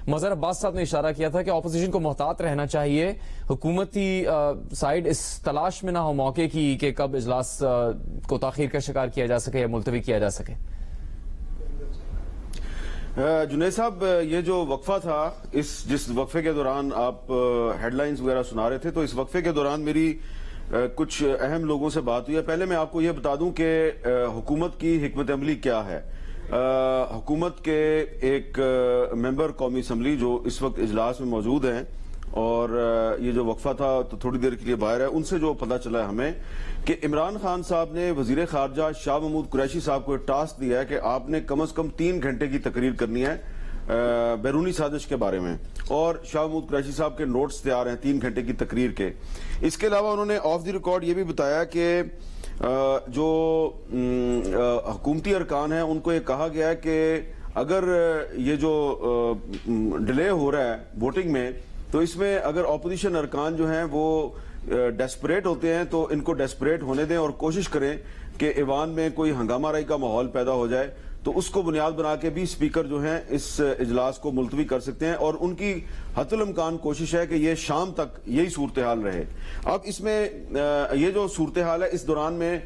مظہر عباس صاحب نے اشارہ کیا تھا کہ اپوزیشن کو محتاط رہنا چاہیے، حکومتی سائیڈ اس تلاش میں نہ ہو موقع کی کہ کب اجلاس کو تاخیر کا شکار کیا جا سکے یا ملتوی کیا جا سکے۔ جنید صاحب، یہ جو وقفہ تھا، جس وقفے کے دوران آپ ہیڈ لائنز وغیرہ سنا رہے تھے، تو اس وقفے کے دوران میری کچھ اہم لوگوں سے بات ہوئی ہے۔ پہلے میں آپ کو یہ بتا دوں کہ حکومت کی حکمت عملی کیا ہے۔ حکومت کے ایک ممبر قومی اسمبلی جو اس وقت اجلاس میں موجود ہیں، اور یہ جو وقفہ تھا تو تھوڑی دیر کے لیے باہر ہے، ان سے جو پتہ چلا ہے ہمیں کہ عمران خان صاحب نے وزیر خارجہ شاہ محمود قریشی صاحب کو ایک ٹاسک دیا ہے کہ آپ نے کم از کم 3 گھنٹے کی تقریر کرنی ہے بیرونی سازش کے بارے میں، اور شاہ محمود قریشی صاحب کے نوٹس تیار ہیں 3 گھنٹے کی تقریر کے۔ اس کے علاوہ انہوں نے آف دی ریکارڈ یہ بھی بتایا کہ جو حکومتی ارکان ہیں ان کو یہ کہا گیا ہے کہ اگر یہ جو ڈیلے ہو رہا ہے ووٹنگ میں، تو اس میں اگر اپوزیشن ارکان جو ہیں وہ ڈیسپریٹ ہوتے ہیں تو ان کو ڈیسپریٹ ہونے دیں اور کوشش کریں کہ ایوان میں کوئی ہنگامہ رائی کا ماحول پیدا ہو جائے، تو اس کو بنیاد بنا کے بھی اسپیکر جو ہیں اس اجلاس کو ملتوی کر سکتے ہیں، اور ان کی حتی الامکان کوشش ہے کہ یہ شام تک یہی صورتحال رہے۔ اب اس میں یہ جو صورتحال ہے، اس دوران میں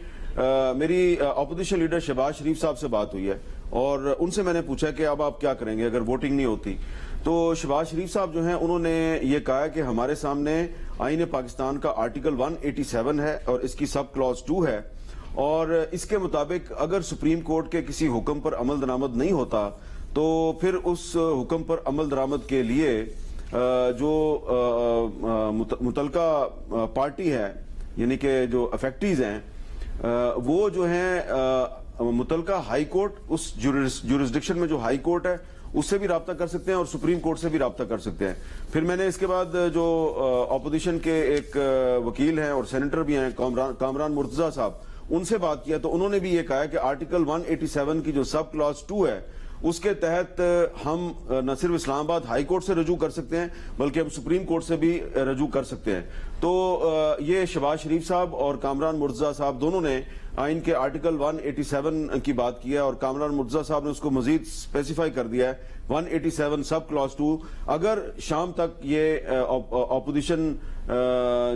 میری اپوزیشن لیڈر شہباز شریف صاحب سے بات ہوئی ہے، اور ان سے میں نے پوچھا کہ اب آپ کیا کریں گے اگر ووٹنگ نہیں ہوتی۔ تو شہباز شریف صاحب جو ہیں انہوں نے یہ کہا کہ ہمارے سامنے آئین پاکستان کا آرٹیکل 187 ہے اور اس کی سب کلاز 2 ہے، اور اس کے مطابق اگر سپریم کورٹ کے کسی حکم پر عمل درآمد نہیں ہوتا تو پھر اس حکم پر عمل درآمد کے لیے جو متعلقہ پارٹی ہے، یعنی کہ جو افیکٹیز ہیں، وہ جو ہیں متعلقہ ہائی کورٹ، اس جورسڈکشن میں جو ہائی کورٹ ہے اس سے بھی رابطہ کر سکتے ہیں اور سپریم کورٹ سے بھی رابطہ کر سکتے ہیں۔ پھر میں نے اس کے بعد جو اپوزیشن کے ایک وکیل ہیں اور سینیٹر بھی ہیں کامران مرتضی صاحب، ان سے بات کیا تو انہوں نے بھی یہ کہا کہ آرٹیکل 187 کی جو سب کلاس 2 ہے اس کے تحت ہم نہ صرف اسلام آباد ہائی کورٹ سے رجوع کر سکتے ہیں بلکہ ہم سپریم کورٹ سے بھی رجوع کر سکتے ہیں۔ تو یہ شہباز شریف صاحب اور کامران مرتضی صاحب دونوں نے آئین کے آرٹیکل 187 کی بات کی ہے، اور کامران مرتضی صاحب نے اس کو مزید اسپیسیفائی کر دیا ہے 187 سب کلاس 2۔ اگر شام تک یہ اپوزیشن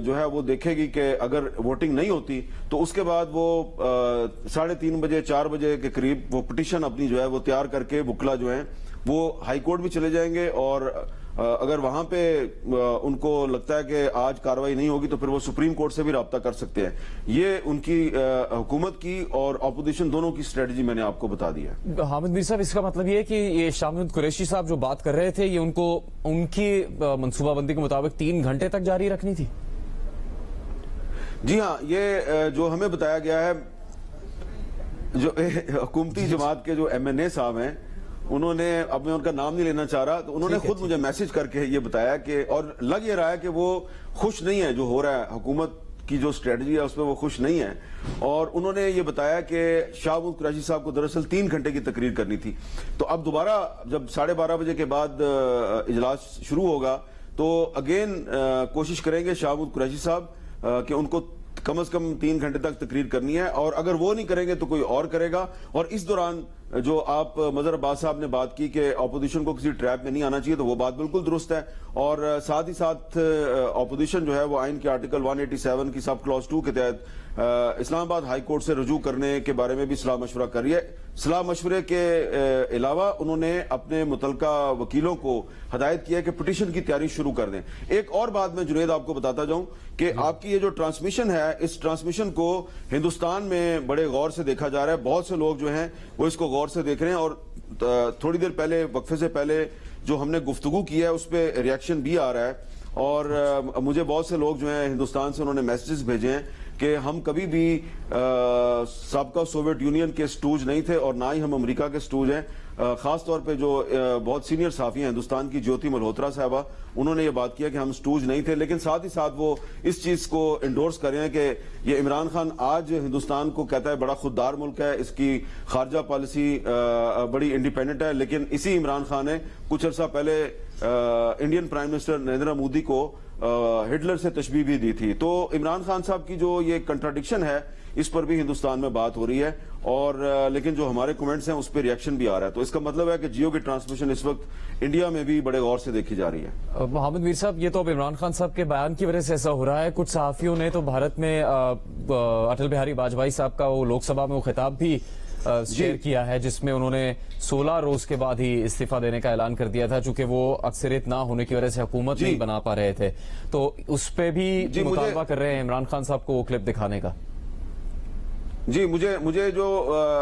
جو ہے وہ دیکھے گی کہ اگر ووٹنگ نہیں ہوتی تو اس کے بعد وہ 3:30 بجے 4 بجے کے قریب وہ پٹیشن اپنی جو ہے وہ تیار کر کے وکلا جو ہیں وہ ہائی کورٹ بھی چلے جائیں گے، اور اگر وہاں پہ ان کو لگتا ہے کہ آج کاروائی نہیں ہوگی تو پھر وہ سپریم کورٹ سے بھی رابطہ کر سکتے ہیں۔ یہ ان کی حکومت کی اور اپوزیشن دونوں کی اسٹریٹجی میں نے آپ کو بتا دی ہے۔ حامد میر صاحب، اس کا مطلب یہ ہے کہ یہ شاہ محمود قریشی صاحب جو بات کر رہے تھے یہ ان کی منصوبہ بندی کے مطابق 3 گھنٹے تک جاری رکھنی تھی؟ جی ہاں، یہ جو ہمیں بتایا گیا ہے، جو حکومتی جماعت کے جو ایم این اے صاحب ہیں انہوں نے، اب میں ان کا نام نہیں لینا چاہ رہا، تو انہوں نے خود مجھے میسج کر کے یہ بتایا کہ، اور لگ یہ رہا ہے کہ وہ خوش نہیں ہے جو ہو رہا ہے، حکومت کی جو اسٹریٹجی ہے اس پہ وہ خوش نہیں ہے، اور انہوں نے یہ بتایا کہ شاہ محمود قریشی صاحب کو دراصل 3 گھنٹے کی تقریر کرنی تھی۔ تو اب دوبارہ جب 12:30 بجے کے بعد اجلاس شروع ہوگا تو اگین کوشش کریں گے شاہ محمود قریشی صاحب کہ ان کو کم از کم 3 گھنٹے تک تقریر کرنی ہے، اور اگر وہ نہیں کریں گے تو کوئی اور کرے گا۔ اور اس دوران جو آپ مظہر عباس صاحب نے بات کی کہ اپوزیشن کو کسی ٹریپ میں نہیں آنا چاہیے، تو وہ بات بالکل درست ہے، اور ساتھ ہی ساتھ اپوزیشن جو ہے وہ آئین کے آرٹیکل 187 کی سب کلاس 2 کے تحت اسلام آباد ہائی کورٹ سے رجوع کرنے کے بارے میں بھی صلاح مشورہ کر رہی ہے۔ صلاح مشورے کے علاوہ انہوں نے اپنے متعلقہ وکیلوں کو ہدایت کیا کہ پٹیشن کی تیاری شروع کر دیں۔ ایک اور بات میں جنید آپ کو بتاتا جاؤں کہ آپ کی یہ جو ٹرانسمیشن ہے، اس ٹرانسمیشن کو ہندوستان میں بڑے غور سے دیکھا جا رہا ہے، بہت سے لوگ جو ہیں وہ اس کو غور سے دیکھ رہے ہیں، اور تھوڑی دیر پہلے، وقفے سے پہلے جو ہم نے گفتگو کی ہے اس پہ ریاکشن بھی آ رہا ہے، اور مجھے بہت سے لوگ جو ہیں ہندوستان سے انہوں نے میسیجز بھیجے ہیں کہ ہم کبھی بھی سابقہ سوویت یونین کے سٹوج نہیں تھے اور نہ ہی ہم امریکہ کے سٹوج ہیں۔ خاص طور پہ جو بہت سینئر صحافی ہیں ہندوستان کی، جیوتی ملہوترا صاحبہ، انہوں نے یہ بات کیا کہ ہم سٹوج نہیں تھے، لیکن ساتھ ہی ساتھ وہ اس چیز کو انڈورس کر رہے ہیں کہ یہ عمران خان آج ہندوستان کو کہتا ہے بڑا خوددار ملک ہے، اس کی خارجہ پالیسی بڑی انڈیپینڈنٹ ہے، لیکن اسی عمران خان نے کچھ عرصہ پہلے Indian prime minister Narendra Modi کو ہٹلر سے تشبیہ بھی دی تھی۔ تو عمران خان صاحب کی جو یہ کنٹراڈکشن ہے، اس پر بھی ہندوستان میں بات ہو رہی ہے اور لیکن جو ہمارے کمنٹس ہیں اس پہ ریئیکشن بھی آ رہا ہے، تو اس کا مطلب ہے کہ جیو کی ٹرانسمیشن اس وقت انڈیا میں بھی بڑے غور سے دیکھی جا رہی ہے۔ محمد میر صاحب، یہ تو اب عمران خان صاحب کے بیان کی وجہ سے ایسا ہو رہا ہے، کچھ صحافیوں نے تو بھارت میں اٹل بہاری واجپئی صاحب کا وہ لوک سبھا میں وہ خطاب بھی شیئر کیا ہے جس میں انہوں نے 16 روز کے بعد ہی استعفیٰ دینے کا اعلان کر دیا تھا، چونکہ وہ اکثریت نہ ہونے کی وجہ سے حکومت نہیں بنا پا رہے تھے، تو اس پہ بھی مطالبہ کر رہے ہیں عمران خان صاحب کو وہ کلپ دکھانے کا۔ جی مجھے جو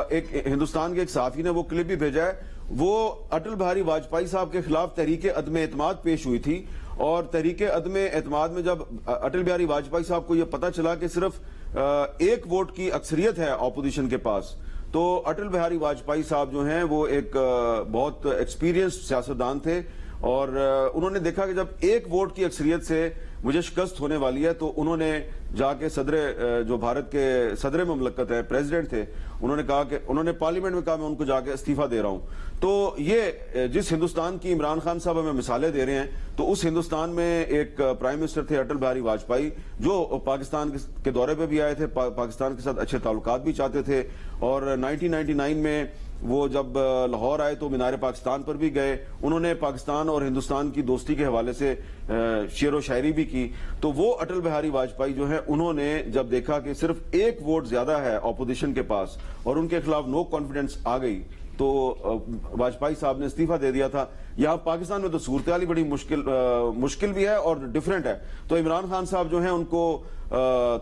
ایک ہندوستان کے ایک صحافی نے وہ کلپ بھی بھیجا ہے، وہ اٹل بہاری واجپئی صاحب کے خلاف تحریک عدم اعتماد پیش ہوئی تھی، اور تحریک عدم اعتماد میں جب اٹل بہاری واجپئی صاحب کو یہ پتا چلا کہ صرف ایک ووٹ کی اکثریت ہے اپوزیشن کے پاس، تو اٹل بہاری واجپئی صاحب جو ہیں وہ ایک بہت ایکسپیرینسڈ سیاستدان تھے، اور انہوں نے دیکھا کہ جب ایک ووٹ کی اکثریت سے مجھے شکست ہونے والی ہے، تو انہوں نے جا کے جو بھارت کے صدر مملکت ہے، پریزیڈنٹ تھے، انہوں نے کہا کہ انہوں نے پارلیمنٹ میں کہا میں ان کو جا کے استعفیٰ دے رہا ہوں۔ تو یہ جس ہندوستان کی عمران خان صاحب ہمیں مثالیں دے رہے ہیں، تو اس ہندوستان میں ایک پرائم منسٹر تھے اٹل بہاری واجپئی، جو پاکستان کے دورے پہ بھی آئے تھے، پاکستان کے ساتھ اچھے تعلقات بھی چاہتے تھے، اور 1999 میں وہ جب لاہور آئے تو مینار پاکستان پر بھی گئے، انہوں نے پاکستان اور ہندوستان کی دوستی کے حوالے سے شعر و شاعری بھی کی۔ تو وہ اٹل بہاری واجپئی جو ہیں، انہوں نے جب دیکھا کہ صرف ایک ووٹ زیادہ ہے اپوزیشن کے پاس اور ان کے خلاف نو کانفیڈنس آ گئی، تو واجپئی صاحب نے استعفیٰ دے دیا تھا۔ یہاں پاکستان میں تو صورتحال ہی بڑی مشکل بھی ہے اور ڈیفرنٹ ہے، تو عمران خان صاحب جو ہیں ان کو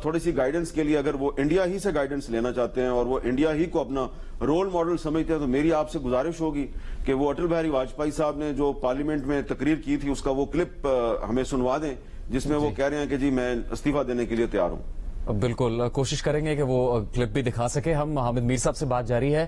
تھوڑی سی گائیڈنس کے لیے اگر وہ انڈیا ہی سے گائیڈنس لینا چاہتے ہیں اور وہ انڈیا ہی کو اپنا رول ماڈل سمجھتے ہیں، تو میری آپ سے گزارش ہوگی کہ وہ اٹل بہاری واجپئی صاحب نے جو پارلیمنٹ میں تقریر کی تھی اس کا وہ کلپ ہمیں سنوا دیں، جس میں وہ کہہ رہے ہیں کہ جی میں استعفیٰ دینے کے لیے تیار ہوں۔ بالکل کوشش کریں گے کہ وہ کلپ بھی دکھا سکے ہم۔ محمد میر صاحب سے بات جاری ہے۔